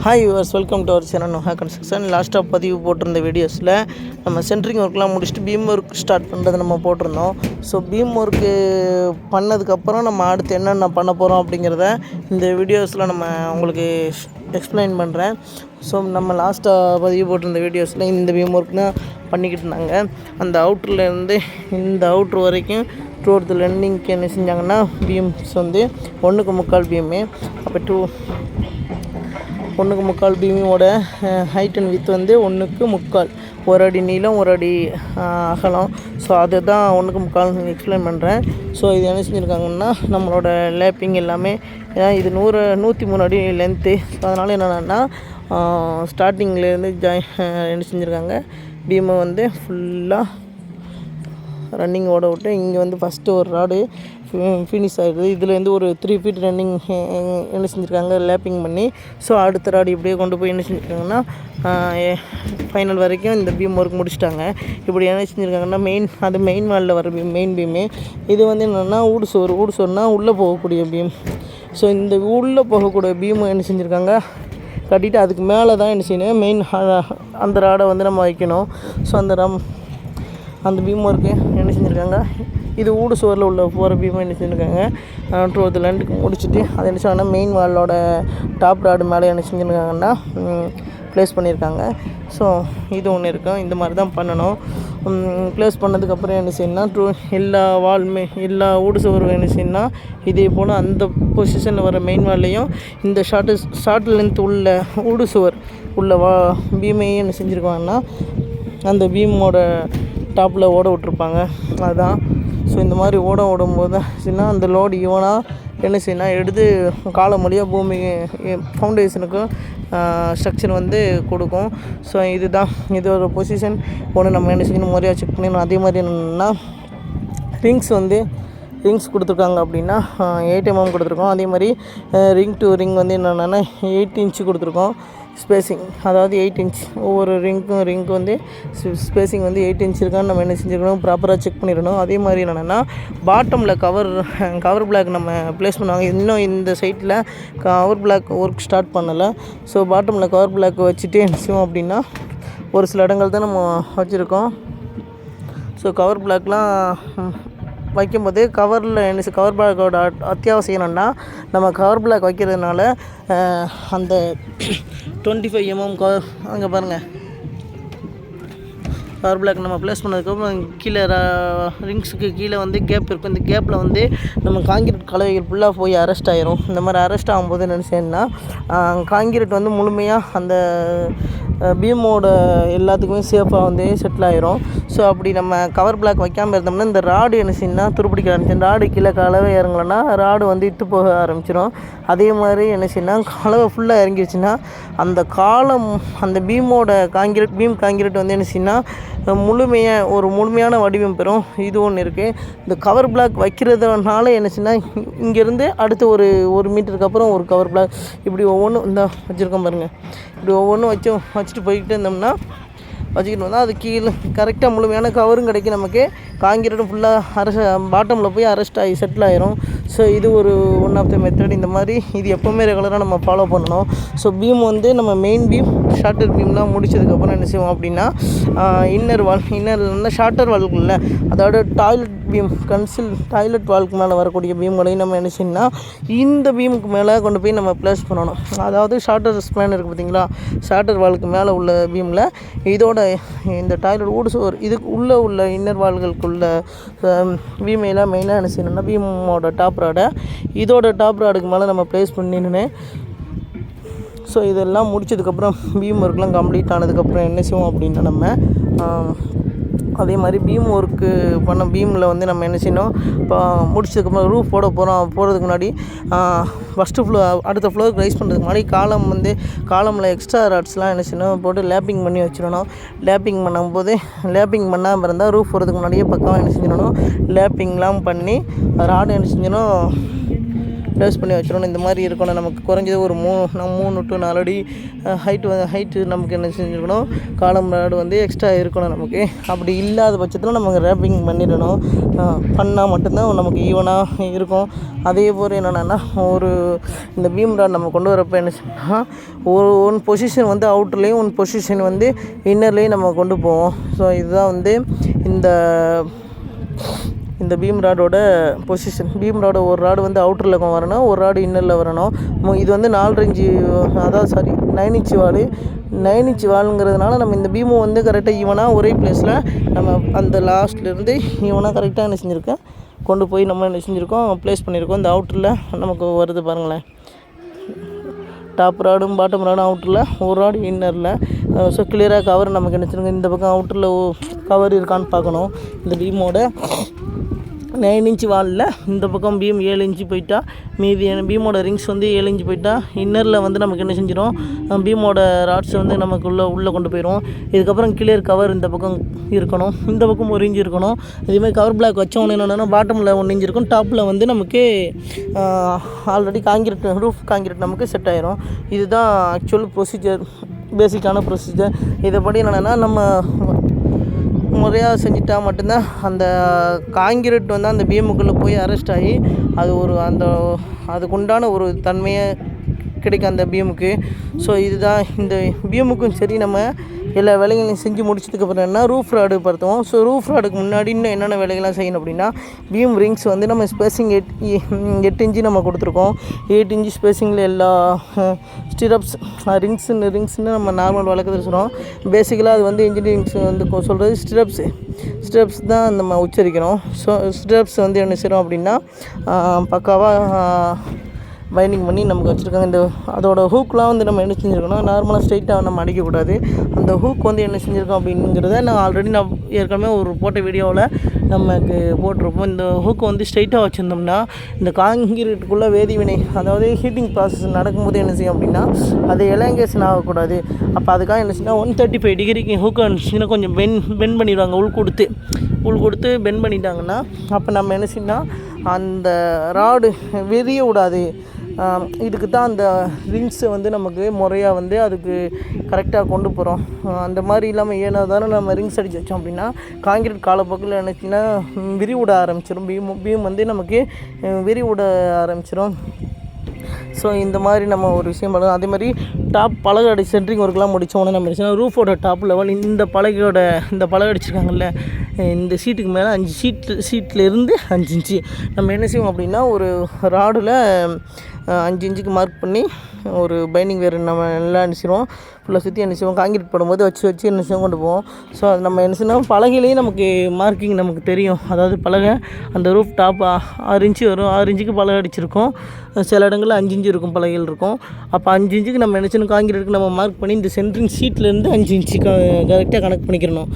Hi yours, welcome to our channel Noha construction. லாஸ்ட்டாக பதிவு போட்டிருந்த வீடியோஸில் நம்ம சென்ட்ரிங் ஒர்க்லாம் முடிச்சுட்டு பீம் ஒர்க் ஸ்டார்ட் பண்ணுறது நம்ம போட்டிருந்தோம். ஸோ பீம் ஒர்க்கு பண்ணதுக்கப்புறம் நம்ம அடுத்து என்னென்ன பண்ண போகிறோம் அப்படிங்கிறத இந்த வீடியோஸில் நம்ம உங்களுக்கு எக்ஸ்பிளைன் பண்ணுறேன். ஸோ நம்ம லாஸ்ட்டாக பதிவு போட்டிருந்த வீடியோஸில் இந்த பீம் ஒர்க் தான் பண்ணிக்கிட்டு இருந்தாங்க. அந்த அவுட்ருலேருந்து இந்த அவுட்ரு வரைக்கும் த்ரூஅவுட் தி லெண்டிங்க்கு என்ன செஞ்சாங்கன்னா பீம்ஸ் வந்து 1/4 பீமு, அப்போ 1/4 பீமோட ஹைட் அண்ட் வித் வந்து 1/4, 1 அடி நீளம் 1 அடி அகலம். ஸோ அதை தான் 1/4 எக்ஸ்பிளைன் பண்ணுறேன். ஸோ இது என்ன செஞ்சுருக்காங்கன்னா நம்மளோட லேப்பிங் எல்லாமே, ஏன்னா இது 103 அடி லென்த்து. ஸோ அதனால் என்னென்னா ஸ்டார்டிங்லேருந்து என்ன செஞ்சுருக்காங்க, பீமை வந்து ஃபுல்லாக ரன்னிங் ஓட விட்டு இங்கே வந்து ஃபஸ்ட்டு ஒரு ராடு ஃபினிஷ் ஆகிடுது. இதுலேருந்து ஒரு 3 ஃபீட் ரன்னிங் என்ன செஞ்சுருக்காங்க, லேப்பிங் பண்ணி. ஸோ அடுத்த ராடு இப்படியே கொண்டு போய் என்ன செஞ்சுருக்காங்கன்னா ஃபைனல் வரைக்கும் இந்த பீம் ஒர்க் முடிச்சிட்டாங்க. இப்படி என்ன செஞ்சுருக்காங்கன்னா மெயின் வாலில் வர மெயின் பீமு. இது வந்து என்னென்னா ஊடு சோறுனா உள்ளே போகக்கூடிய பீம். ஸோ இந்த உள்ளே போகக்கூடிய பீமு என்ன செஞ்சுருக்காங்க, கட்டிட்டு அதுக்கு மேலே தான் என்ன செய்யணும், மெயின் அந்த ராடை வந்து நம்ம வைக்கணும். ஸோ அந்த பீம் ஒர்க்கு என்ன செஞ்சுருக்காங்க, இது ஊடு சுவரில் உள்ள போகிற பீமை என்ன செஞ்சுருக்காங்க த்ரூஅவுட் தி லெண்டுக்கு முடிச்சுட்டு அதை என்ன செய்வாங்கன்னா மெயின் வாலோட டாப் ராடு மேலே என்ன செஞ்சுருக்காங்கன்னா ப்ளேஸ் பண்ணியிருக்காங்க. ஸோ இது ஒன்று இருக்கும், இந்த மாதிரி தான் பண்ணணும். ப்ளேஸ் பண்ணதுக்கப்புறம் என்ன செய்யணும்னா எல்லா ஊடு சுவரும் என்ன செய்யணும்னா இதே போல் அந்த பொசிஷனில் வர மெயின் வால்லையும் இந்த ஷார்ட் லென்த் உள்ள ஊடு சுவர் உள்ள பீமையும் என்ன செஞ்சுருக்காங்கன்னா அந்த பீமோட டாப்பில் ஓட விட்ருப்பாங்க. அதுதான். ஸோ இந்த மாதிரி ஓடும்போது செய்யணும், அந்த லோடு ஈவனாக என்ன செய்யணும் எடுத்து காலம் வழியாக பூமி ஃபவுண்டேஷனுக்கும் ஸ்ட்ரக்சர் வந்து கொடுக்கும். ஸோ இது ஒரு பொசிஷன் ஒன்று நம்ம என்ன செய்யணும், முறையாக செக் பண்ணிடணும். அதே மாதிரி என்னென்னா ரிங்ஸ் கொடுத்துருக்காங்க அப்படின்னா 8 mm கொடுத்துருக்கோம். அதே மாதிரி ரிங் டு ரிங் வந்து என்னென்னா 8 inch கொடுத்துருக்கோம் ஸ்பேஸிங், அதாவது 8 inch. ஒவ்வொரு ரிங்க்கு வந்து ஸ்பேஸிங் வந்து 8 inch இருக்கான்னு நம்ம என்ன செஞ்சுருக்கணும், ப்ராப்பராக செக் பண்ணிடணும். அதே மாதிரி என்னென்னா பாட்டமில் கவர் பிளாக் நம்ம ப்ளேஸ் பண்ணுவாங்க. இன்னும் இந்த சைட்டில் கவர் பிளாக் ஒர்க் ஸ்டார்ட் பண்ணலை. ஸோ பாட்டமில் கவர் பிளாக் வச்சுட்டு என்ன செய்வோம் அப்படின்னா ஒரு சில இடங்கள் தான் நம்ம வச்சுருக்கோம். ஸோ கவர் பிளாக்லாம் வைக்கும்போது கவர் பிளாக்கோட அத்தியாவசியம் என்னென்னா, நம்ம கவர் பிளாக் வைக்கிறதுனால அந்த 25 mm அங்கே பாருங்கள், கவர் பிளாக் நம்ம ப்ளேஸ் பண்ணதுக்கப்புறம் கீழே ரிங்ஸுக்கு கீழே வந்து கேப் இருக்கும். இந்த கேப்பில் வந்து நம்ம காங்கிரீட் கலவைகள் ஃபுல்லாக போய் அரெஸ்ட் ஆகிரும். இந்த மாதிரி அரெஸ்ட் ஆகும்போது என்ன செய்யணும்னா காங்கிரீட் வந்து முழுமையாக அந்த பீமோட எல்லாத்துக்குமே சேஃபாக வந்து செட்டில் ஆகிரும். ஸோ அப்படி நம்ம கவர் பிளாக் வைக்காமல் இருந்தோம்னா இந்த ராடு என்ன செய்யணும்னா துருப்பிடிக்க ஆரம்பிச்சிடும். ராடு கீழே கலவை இறங்கலைன்னா ராடு வந்து இட்டு போக ஆரம்பிச்சிடும். அதே மாதிரி என்ன செய்யணும்னா கலவை ஃபுல்லாக இறங்கிடுச்சுன்னா அந்த பீமோட பீம் காங்கிரீட் வந்து என்ன செய்யணும்னா முழுமையான வடிவம் பெறும். இது ஒன்று இருக்குது. இந்த கவர் பிளாக் வைக்கிறதுனால என்ன செய்யணும்னா இங்கேருந்து அடுத்து ஒரு மீட்டருக்கு அப்புறம் ஒரு கவர் பிளாக் இப்படி ஒவ்வொன்றும் இந்த வச்சுருக்கோம் பாருங்கள், இப்படி ஒவ்வொன்றும் வச்சுட்டு போய்கிட்டே இருந்தோம்னா வச்சுக்கிட்டு வந்தால் அது கீழே கரெக்டாக முழுமையான கவரும் கிடைக்கும். நமக்கு காங்கிரீட்டும் ஃபுல்லாக பாட்டமில் போய் அரெஸ்ட் ஆகி செட்டில் ஆகிரும். ஸோ இது ஒன் ஆஃப் த மெத்தட். இந்த மாதிரி இது எப்போவுமே ரெகுலராக நம்ம ஃபாலோ பண்ணணும். ஸோ பீம் வந்து நம்ம மெயின் பீம் ஷார்ட்டர் பீம்லாம் முடிச்சதுக்கப்புறம் என்ன செய்வோம் அப்படின்னா இன்னர் ஷார்ட்டர் வால்குள்ள, அதாவது டாய்லெட் பீம் டாய்லெட் வால்க்கு மேலே வரக்கூடிய பீம்களையும் நம்ம என்ன செய்யணும்னா இந்த பீமுக்கு மேலே கொண்டு போய் நம்ம ப்ளேஸ் பண்ணணும். அதாவது ஷார்ட்டர் ஸ்பேன் இருக்குது பார்த்தீங்களா, ஷார்ட்டர் வால்க்கு மேலே உள்ள பீமில் இதோட இந்த டாய்லெட் ஊடு சுவர் இதுக்கு உள்ள இன்னர் வால்களுக்குள்ள பீமையெல்லாம் மெயினாக என்ன செய்யணும்னா பீமோட டாப் ராடை இதோட டாப் ராடுக்கு மேலே நம்ம ப்ளேஸ் பண்ணின்னு. ஸோ இதெல்லாம் முடிச்சதுக்கப்புறம் பீம் ஒர்க்லாம் கம்ப்ளீட் ஆனதுக்கப்புறம் என்ன செய்வோம் அப்படின்னா நம்ம அதே மாதிரி பீம் ஒர்க்கு பண்ண பீமில் வந்து நம்ம என்ன செய்யணும், இப்போ முடிச்சதுக்கப்புறம் ரூஃப் போகிறதுக்கு முன்னாடி அடுத்த ஃப்ளோருக்கு ரைஸ் பண்ணுறதுக்கு முன்னாடி காலமில் எக்ஸ்ட்ரா ராட்ஸ்லாம் என்ன செய்யணும் போட்டு லேப்பிங் பண்ணி வச்சிடணும். லேப்பிங் பண்ணாமல் இருந்தால் ரூஃப் போகிறதுக்கு முன்னாடியே பக்கமாக என்ன செஞ்சிடணும் லேப்பிங்லாம் பண்ணி ராடு என்ன செஞ்சிடணும் ப்ளேஸ் பண்ணி வச்சிடணும். இந்த மாதிரி இருக்கணும். நமக்கு குறைஞ்சது ஒரு 3 to 4 அடி ஹைட்டு நமக்கு என்ன செஞ்சுருக்கணும், காலம் ராடு வந்து எக்ஸ்ட்ரா இருக்கணும் நமக்கு. அப்படி இல்லாத பட்சத்தில் நமக்கு ரேப்பிங் பண்ணிடணும். பண்ணால் மட்டும்தான் நமக்கு ஈவனாக இருக்கும். அதே போல் என்னென்னா இந்த பீம் ராட் நம்ம கொண்டு வரப்போ என்ன சொன்னால் ஒன் பொசிஷன் வந்து அவுட்டர்லேயும் ஒன் பொசிஷன் வந்து இன்னர்லேயும் நம்ம கொண்டு போவோம். ஸோ இதுதான் வந்து இந்த பீம் ராடோட பொசிஷன். பீம் ராடோட ஒரு ராடு வந்து அவுட்டரில் வரணும், ஒரு ராடு இன்னரில் வரணும். இது வந்து 4 இன்ச்சு, அதாவது 9 இன்ச்சு வால். 9 இன்ச்சு வாலுங்கிறதுனால நம்ம இந்த பீமும் வந்து கரெக்டாக ஈவனாக ஒரே பிளேஸில் நம்ம அந்த லாஸ்ட்லேருந்து ஈவனாக கரெக்டாக என்ன செஞ்சுருக்கேன், கொண்டு போய் நம்ம என்ன செஞ்சுருக்கோம், ப்ளேஸ் பண்ணியிருக்கோம். இந்த அவுட்டரில் நமக்கு வருது பாருங்களேன், டாப் ராடும் பாட்டம் ராடும் அவுட்டரில், ஒரு ராடு இன்னரில். ஸோ கிளியராக கவர் நமக்கு நினச்சிருங்க. இந்த பக்கம் அவுட்டரில் கவர் இருக்கான்னு பார்க்கணும். இந்த பீமோட 9 இன்ச்சு வாலில் இந்த பக்கம் பீம் 7 இன்ச்சு போயிட்டா, மீதி பீமோட ரிங்ஸ் வந்து 7 இன்ச்சு போயிட்டா, இன்னரில் வந்து நமக்கு என்ன செஞ்சிடும், பீமோட ராட்ஸ் வந்து நமக்கு உள்ளே கொண்டு போயிடும். இதுக்கப்புறம் கிளியர் கவர் இந்த பக்கம் இருக்கணும், இந்த பக்கம் 1 இன்ச்சு இருக்கணும். இதேமாதிரி கவர் பிளாக் வச்சோன்னு என்னென்னா பாட்டமில் 1 இன்ச்சு இருக்கும், டாப்பில் வந்து நமக்கு ஆல்ரெடி ரூஃப் காங்கிரீட் நமக்கு செட் ஆயிரும். இதுதான் ஆக்சுவல் ப்ரொசீஜர், பேசிக்கான ப்ரொசீஜர். இதைப்படி என்னென்னா நம்ம முறையாக செஞ்சுட்டா மட்டும்தான் அந்த காங்கிரீட் வந்து அந்த பீமுக்குள்ளே போய் அரெஸ்ட் ஆகி அதுக்குண்டான ஒரு தன்மையை கிடைக்கும் அந்த பீமுக்கு. ஸோ இதுதான் இந்த பீமுக்கும் சரி. நம்ம எல்லா வேலைகளையும் செஞ்சு முடிச்சதுக்கப்புறம் என்ன ரூஃப் ராடு படுத்துவோம். ஸோ ரூஃப் ராடுக்கு முன்னாடி இன்னும் என்னென்ன வேலைகள்லாம் செய்யணும் அப்படின்னா, பீம் ரிங்ஸ் வந்து நம்ம ஸ்பேசிங் 8 இன்ச்சு நம்ம கொடுத்துருக்கோம். 8 இன்ச்சு ஸ்பேசிங்கில் எல்லா ஸ்டிரப்ஸ் ரிங்ஸ்ன்னு நம்ம நார்மல் வழக்கத்தில் சொல்கிறோம். பேசிக்கலாக அது வந்து இன்ஜினியரிங்ஸ் வந்து சொல்கிறது ஸ்டிரப்ஸ் தான் நம்ம உச்சரிக்கணும். ஸோ ஸ்டிரப்ஸ் வந்து என்ன செய்கிறோம் அப்படின்னா பக்காவாக பைண்டிங் பண்ணி நமக்கு வச்சுருக்காங்க. இந்த அதோட ஹூக்லாம் வந்து நம்ம என்ன செஞ்சுருக்கோம்னா, நார்மலாக ஸ்ட்ரைட்டாக நம்ம அடிக்கக்கூடாது. அந்த ஹூக் வந்து என்ன செஞ்சுருக்கோம் அப்படிங்கிறத நான் ஏற்கனவே ஒரு போட்ட வீடியோவில் நமக்கு போட்டிருப்போம். இந்த ஹூக்கை வந்து ஸ்ட்ரைட்டாக வச்சுருந்தோம்னா இந்த காங்கிரீட்டுக்குள்ளே வேதிவினை, அதாவது ஹீட்டிங் ப்ராசஸ் நடக்கும்போது என்ன செய்யும் அப்படின்னா அது எலாங்கேஷன் ஆகக்கூடாது. அப்போ அதுக்காக என்ன செய்யணும், 135 டிகிரிக்கு ஹூக்கை இருந்துச்சுன்னா கொஞ்சம் பெண்ட் பண்ணிடுவாங்க. உள் கொடுத்து பெண்ட் பண்ணிட்டாங்கன்னா அப்போ நம்ம என்ன செய்யணும், அந்த ராடு விரிய விடாது. இதுக்கு தான் அந்த ரிங்ஸை வந்து நமக்கு முறையாக வந்து அதுக்கு கரெக்டாக கொண்டு போகிறோம். அந்த மாதிரி இல்லாமல் ஏன்னா தானே நம்ம ரிங்ஸ் அடித்து வச்சோம் அப்படின்னா காங்கிரீட் காலப்போக்கில் என்னச்சுன்னா விரிவிட ஆரம்பிச்சிடும். பீம் வந்து நமக்கு விரிவிட ஆரம்பிச்சிடும். ஸோ இந்த மாதிரி நம்ம ஒரு விஷயம் பண்ணணும். அதே மாதிரி டாப் பலகை அடி சென்ட்ரிங் ஒர்க்லாம் முடித்தோன்னே நம்ம என்ன ரூஃபோட டாப் லெவல் இந்த பலகை அடிச்சிருக்காங்கல்ல, இந்த சீட்டுக்கு மேலே 5 சீட்லேருந்து 5 இன்ச்சு நம்ம என்ன செய்வோம் அப்படின்னா ஒரு ராடில் 5 இன்ச்சுக்கு மார்க் பண்ணி ஒரு பைண்டிங் வேறு நம்ம நல்லா நினச்சிடுவோம். ஃபுல்லாக சுற்றி என்ன செய்வோம், காங்கிரீட் போடும்போது வச்சு என்ன செய்வோம் கொண்டு போவோம். ஸோ அது நம்ம என்ன செய்யணும், பலகையிலேயே நமக்கு மார்க்கிங் நமக்கு தெரியும். அதாவது பலகை அந்த ரூஃப் டாப் 6 இன்ச்சு வரும். 6 இன்ச்சுக்கு பலகை அடிச்சிருக்கோம். சில இடங்களில் 5 இன்ச்சு இருக்கும், பலகைகள் இருக்கும். அப்போ 5 இன்ச்சுக்கு நம்ம என்ன செய்யணும், காங்கிரீட்டுக்கு நம்ம மார்க் பண்ணி இந்த சென்ட்ரிங் சீட்லேருந்து 5 இன்ச்சு கரெக்டாக கனெக்ட் பண்ணிக்கிறணும்.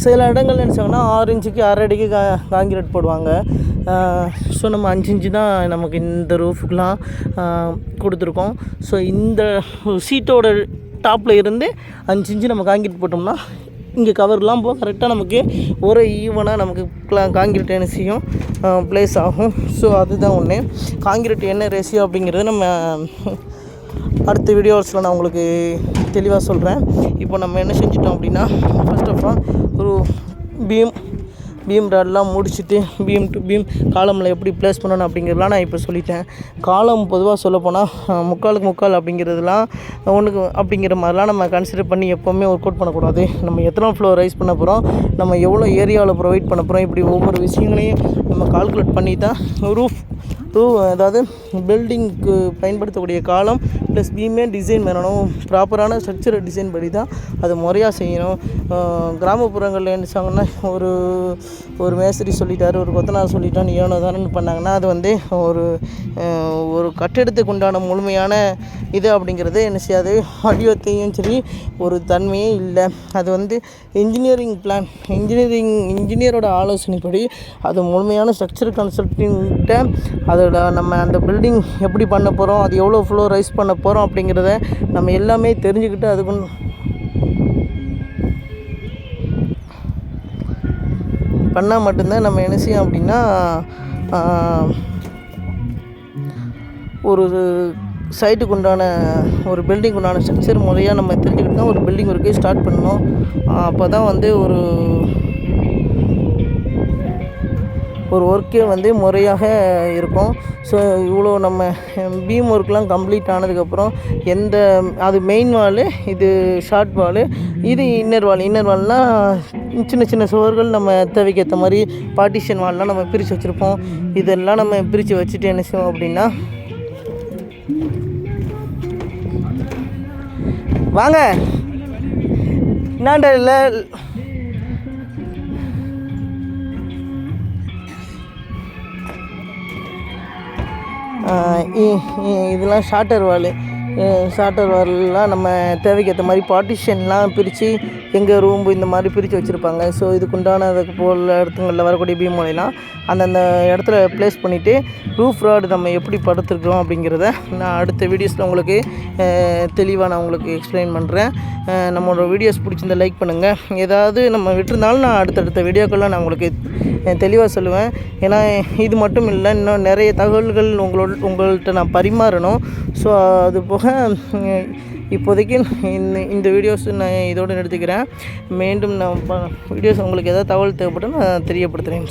சில இடங்கள் என்ன செய்வாங்கன்னா 6 இன்ச்சுக்கு 1/2 அடிக்கு காங்கிரீட் போடுவாங்க. ஸோ நம்ம 5 இன்ச்சு தான் நமக்கு இந்த ரூஃபுக்கெலாம் கொடுத்துருக்கோம். ஸோ இந்த சீட்டோட டாப்பில் இருந்து 5 இன்ச்சு நம்ம காங்கிரீட் போட்டோம்னா இங்கே கவர்லாம் போக கரெக்டாக நமக்கு ஒரு ஈவனாக நமக்கு காங்கிரீட் என்ன செய்யும், ப்ளேஸ் ஆகும். ஸோ அதுதான் ஒன்று. காங்கிரீட் என்ன ரேஷியோ அப்படிங்கிறது நம்ம அடுத்த வீடியோஸில் நான் உங்களுக்கு தெளிவாக சொல்கிறேன். இப்போ நம்ம என்ன செஞ்சிட்டோம் அப்படின்னா, ஃபர்ஸ்ட் ஆஃப் ஆல் ஒரு பீம் ராட்லாம் முடிச்சுட்டு பீம் டு பீம் காலமில் எப்படி ப்ளேஸ் பண்ணணும் அப்படிங்கிறதுலாம் நான் இப்போ சொல்லிட்டேன். காலம் பொதுவாக சொல்லப்போனால் 3/4 அப்படிங்கிறதுலாம் ஒன்றுக்கு அப்படிங்கிற மாதிரிலாம் நம்ம கன்சிடர் பண்ணி எப்போவுமே ஒர்க் அவுட் பண்ணக்கூடாது. நம்ம எத்தனை ஃப்ளோர் ரைஸ் பண்ண போகிறோம், நம்ம எவ்வளோ ஏரியாவில் ப்ரொவைட் பண்ண போகிறோம், இப்படி ஒவ்வொரு விஷயங்களையும் நம்ம கால்குலேட் பண்ணி தான் அதாவது பில்டிங்க்கு பயன்படுத்தக்கூடிய காலம் ப்ளஸ் பீமே டிசைன் பண்ணணும். ப்ராப்பரான ஸ்ட்ரக்சரை டிசைன் பண்ணி தான் அது முறையாக செய்யணும். கிராமப்புறங்களில் என்ன சொன்னாங்கன்னா ஒரு மேஸ்திரி சொல்லிட்டார், ஒரு கொத்தனார் சொல்லிட்டான்னு ஏனோ தானே பண்ணாங்கன்னா அது வந்து ஒரு கட்டிடத்துக்கு உண்டான முழுமையான இது அப்படிங்கிறது என்ன செய்யாது, வடிவத்தையும் சரி ஒரு தன்மையே இல்லை. அது வந்து இன்ஜினியரோட ஆலோசனைப்படி அது முழுமையான ஸ்ட்ரக்சர் கன்சல்டிங்கிட்ட அதோட நம்ம அந்த பில்டிங் எப்படி பண்ண போகிறோம், அது எவ்வளோ ஃப்ளோர் ரைஸ் பண்ண போகிறோம் அப்படிங்கிறத நம்ம எல்லாமே தெரிஞ்சுக்கிட்டு அதுக்கு பண்ணால் மட்டும்தான் நம்ம என்ன செய்யும் அப்படின்னா ஒரு சைட்டுக்கு உண்டான ஒரு பில்டிங் உண்டான ஸ்ட்ரக்சர் முறையாக நம்ம தெரிஞ்சுக்கிட்டு தான் ஒரு பில்டிங் ஒர்க்கே ஸ்டார்ட் பண்ணணும். அப்போ தான் வந்து ஒரு ஒர்க்கே வந்து முறையாக இருக்கும். ஸோ இவ்வளோ நம்ம பீம் ஒர்க்லாம் கம்ப்ளீட் ஆனதுக்கப்புறம் அது மெயின் வாலு, இது ஷார்ட் வாலு, இது இன்னர் வால்னால் சின்ன சின்ன சுவர்கள் நம்ம தேவைக்கு ஏற்ற மாதிரி பார்ட்டிஷன் வால்லாம் நம்ம பிரித்து வச்சுருப்போம். இதெல்லாம் நம்ம பிரித்து வச்சுட்டு என்ன செய்வோம் அப்படின்னா, வாங்க என்னாண்ட இல்லை இதெல்லாம் ஷார்ட்டர் வால்லாம் நம்ம தேவைக்கு ஏற்ற மாதிரி பார்ட்டிஷன்லாம் பிரித்து எங்கள் ரூம்பு இந்த மாதிரி பிரித்து வச்சுருப்பாங்க. ஸோ இதுக்குண்டான அதுக்கு போல் இடத்துங்களில் வரக்கூடிய பீம் மூலையெல்லாம் அந்தந்த இடத்துல ப்ளேஸ் பண்ணிவிட்டு ரூஃப் ராடு நம்ம எப்படி படுத்துருக்கோம் அப்படிங்கிறத நான் அடுத்த வீடியோஸில் உங்களுக்கு தெளிவாக நான் உங்களுக்கு எக்ஸ்பிளைன் பண்ணுறேன். நம்மளோட வீடியோஸ் பிடிச்சிருந்தா லைக் பண்ணுங்கள். ஏதாவது நம்ம விட்டுருந்தாலும் நான் அடுத்தடுத்த வீடியோக்கெல்லாம் நான் உங்களுக்கு தெளிவாக சொல்லுவேன். ஏன்னா இது மட்டும் இல்லை, இன்னும் நிறைய தகவல்கள் உங்கள்கிட்ட நான் பரிமாறணும். ஸோ அது போக இப்போதைக்கு இந்த வீடியோஸ் நான் இதோடு நிறுத்திக்கிறேன். மீண்டும் நான் வீடியோஸ் உங்களுக்கு ஏதாவது தகவல் தேவைப்பட்டு நான் தெரியப்படுத்துகிறேன்.